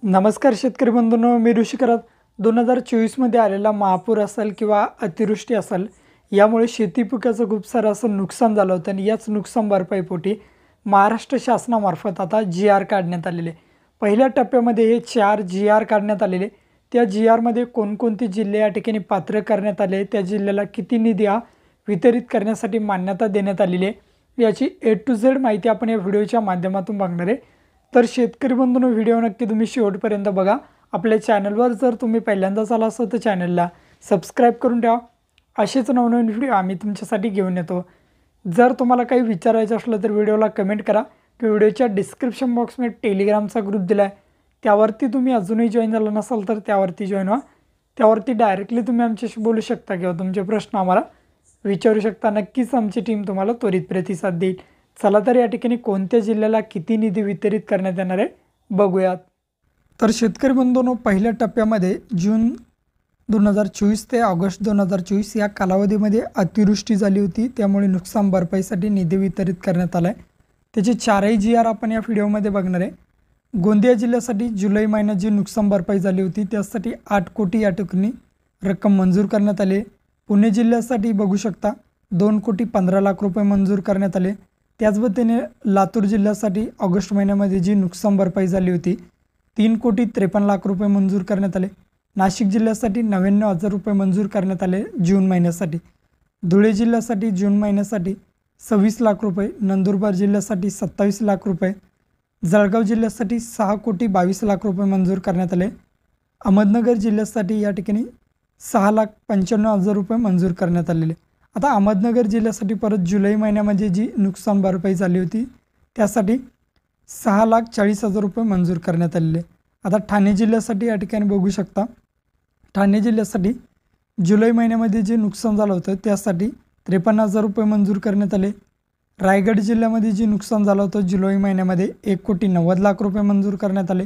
नमस्कार शेतकरी बंधूंनो, मी ऋषी करत 2024मध्ये आलेला महापूर असेल किंवा अतिवृष्टी असेल, यामुळे शेती पिकाचं खूप सारं असं नुकसान झालं होतं आणि याच नुकसान भरपाईपोटी महाराष्ट्र शासनामार्फत आता जी आर काढण्यात आलेले. पहिल्या टप्प्यामध्ये हे 4 जी आर काढण्यात आलेले. त्या जी आरमध्ये कोणकोणते जिल्हे या ठिकाणी पात्र करण्यात आले, त्या जिल्ह्याला किती निधी वितरित करण्यासाठी मान्यता देण्यात आलेली आहे, याची A to Z माहिती आपण या व्हिडिओच्या माध्यमातून बघणार आहे. तर शेतकरी बंधूंनो, व्हिडिओ नक्की तुम्ही शेवटपर्यंत बघा. आपल्या चॅनलवर जर तुम्ही पहिल्यांदाच आला असाल तर चॅनलला सबस्क्राईब करून ठेवा. असेच नवनवीन व्हिडिओ आम्ही तुमच्यासाठी घेऊन येतो. जर तुम्हाला काही विचारायचं असलं तर व्हिडिओला कमेंट करा किंवा व्हिडिओच्या डिस्क्रिप्शन बॉक्समध्ये टेलिग्रामचा ग्रुप दिला आहे, त्यावरती तुम्ही अजूनही जॉईन झाला नसाल तर त्यावरती जॉईन व्हा. त्यावरती डायरेक्टली तुम्ही आमच्याशी बोलू शकता किंवा तुमचे प्रश्न आम्हाला विचारू शकता. नक्कीच आमची टीम तुम्हाला त्वरित प्रतिसाद देईल. चला तर या ठिकाणी कोणत्या जिल्ह्याला किती निधी वितरित करण्यात येणार आहे बघूयात. तर शेतकरी बंधूंनो, पहिल्या टप्प्यामध्ये जून 2024 ते ऑगस्ट 2024 या कालावधीमध्ये अतिवृष्टी झाली होती, त्यामुळे नुकसान भरपाईसाठी निधी वितरित करण्यात आला आहे. त्याचे 4ही जी आर आपण या व्हिडिओमध्ये बघणार आहे. गोंदिया जिल्ह्यासाठी जुलै महिन्यात जी नुकसान भरपाई झाली होती त्यासाठी 8 कोटी या ठिकाणी रक्कम मंजूर करण्यात आली. पुणे जिल्ह्यासाठी बघू शकता 2,15,00,000 रुपये मंजूर करण्यात आले. त्याच पद्धतीने लातूर जिल्ह्यासाठी ऑगस्ट महिन्यामध्ये जी नुकसान भरपाई झाली होती 3,53,00,000 रुपये मंजूर करण्यात आले. नाशिक जिल्ह्यासाठी 99,000 रुपये मंजूर करण्यात आले जून महिन्यासाठी. धुळे जिल्ह्यासाठी जून महिन्यासाठी 26,00,000 रुपये. नंदुरबार जिल्ह्यासाठी 27,00,000 रुपये. जळगाव जिल्ह्यासाठी 6,22,00,000 रुपये मंजूर करण्यात आले. अहमदनगर जिल्ह्यासाठी या ठिकाणी 6,95,000 रुपये मंजूर करण्यात आलेले. आता अहमदनगर जिल्ह्यासाठी परत जुलै महिन्यामध्ये जी नुकसान भरपाई झाली होती त्यासाठी 6,40,000 रुपये मंजूर करण्यात आलेले. आता ठाणे जिल्ह्यासाठी या ठिकाणी बघू शकता, ठाणे जिल्ह्यासाठी जुलै महिन्यामध्ये जे नुकसान झालं होतं त्यासाठी 53,000 रुपये मंजूर करण्यात आले. रायगड जिल्ह्यामध्ये जे नुकसान झालं होतं जुलै महिन्यामध्ये 1,90,00,000 रुपये मंजूर करण्यात आले.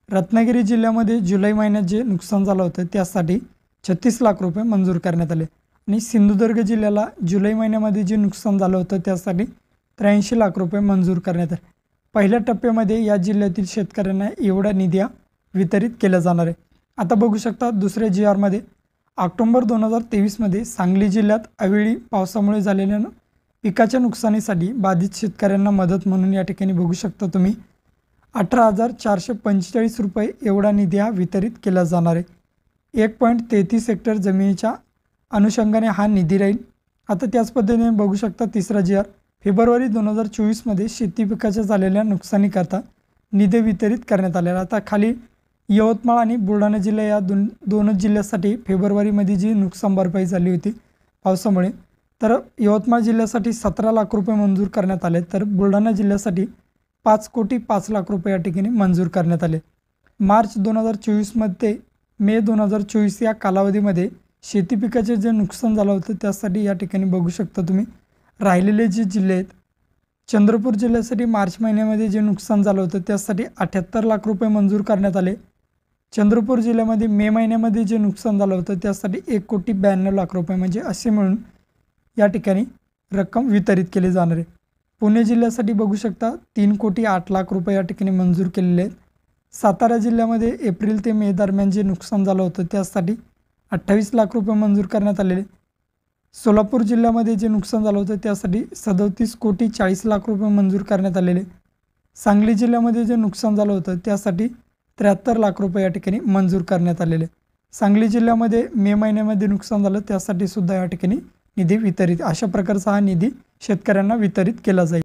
रत्नागिरी जिल्ह्यामध्ये जुलै महिन्यात जे नुकसान झालं होतं त्यासाठी 36,00,000 रुपये मंजूर करण्यात आले. आणि सिंधुदुर्ग जिल्ह्याला जुलै महिन्यामध्ये जे नुकसान झालं होतं त्यासाठी 83,00,000 रुपये मंजूर करण्यात आले. पहिल्या टप्प्यामध्ये या जिल्ह्यातील शेतकऱ्यांना एवढा निधी वितरित केला जाणार आहे. आता बघू शकता दुसऱ्या जी आरमध्ये ऑक्टोबर 2023मध्ये सांगली जिल्ह्यात अवेळी पावसामुळे झालेल्या पिकाच्या नुकसानीसाठी बाधित शेतकऱ्यांना मदत म्हणून या ठिकाणी बघू शकता तुम्ही 18,445 रुपये एवढा निधी वितरित केला जाणार आहे. 1.33 हेक्टर जमिनीच्या अनुषंगाने हा निधी राहील. आता त्याच पद्धतीने बघू शकता तिसरा जी आर फेब्रुवारी 2024मध्ये शेती पिकाच्या झालेल्या नुकसानीकरता निधी वितरित करण्यात आलेला. आता खाली यवतमाळ आणि बुलढाणा जिल्हा या दोनच जिल्ह्यासाठी फेब्रुवारीमध्ये जी नुकसान भरपाई झाली होती पावसामुळे, तर यवतमाळ जिल्ह्यासाठी 17,00,000 रुपये मंजूर करण्यात आले, तर बुलढाणा जिल्ह्यासाठी 5,05,00,000 रुपये या ठिकाणी मंजूर करण्यात आले. मार्च 2024मध्ये मे 2024 या कालावधीमध्ये शेती पिकाचे जे नुकसान झालं होतं त्यासाठी या ठिकाणी बघू शकता तुम्ही राहिलेले जे जिल्हे आहेत, चंद्रपूर जिल्ह्यासाठी मार्च महिन्यामध्ये जे नुकसान झालं होतं त्यासाठी 78,00,000 रुपये मंजूर करण्यात आले. चंद्रपूर जिल्ह्यामध्ये मे महिन्यामध्ये जे नुकसान झालं होतं त्यासाठी 1,92,00,000 रुपये म्हणजे असे मिळून या ठिकाणी रक्कम वितरित केली जाणार आहे. पुणे जिल्ह्यासाठी बघू शकता 3,08,00,000 रुपये या ठिकाणी मंजूर केलेले आहेत. सातारा जिल्ह्यामध्ये एप्रिल ते मे दरम्यान जे नुकसान झालं होतं त्यासाठी 28,00,000 रुपये मंजूर करण्यात आलेले. सोलापूर जिल्ह्यामध्ये जे नुकसान झालं होतं त्यासाठी 37,40,00,000 रुपये मंजूर करण्यात आलेले. सांगली जिल्ह्यामध्ये जे नुकसान झालं होतं त्यासाठी 73,00,000 रुपये या ठिकाणी मंजूर करण्यात आलेले. सांगली जिल्ह्यामध्ये मे महिन्यामध्ये नुकसान झालं त्यासाठी सुद्धा या ठिकाणी निधी वितरित, अशा प्रकारचा हा निधी शेतकऱ्यांना वितरित केला जाईल.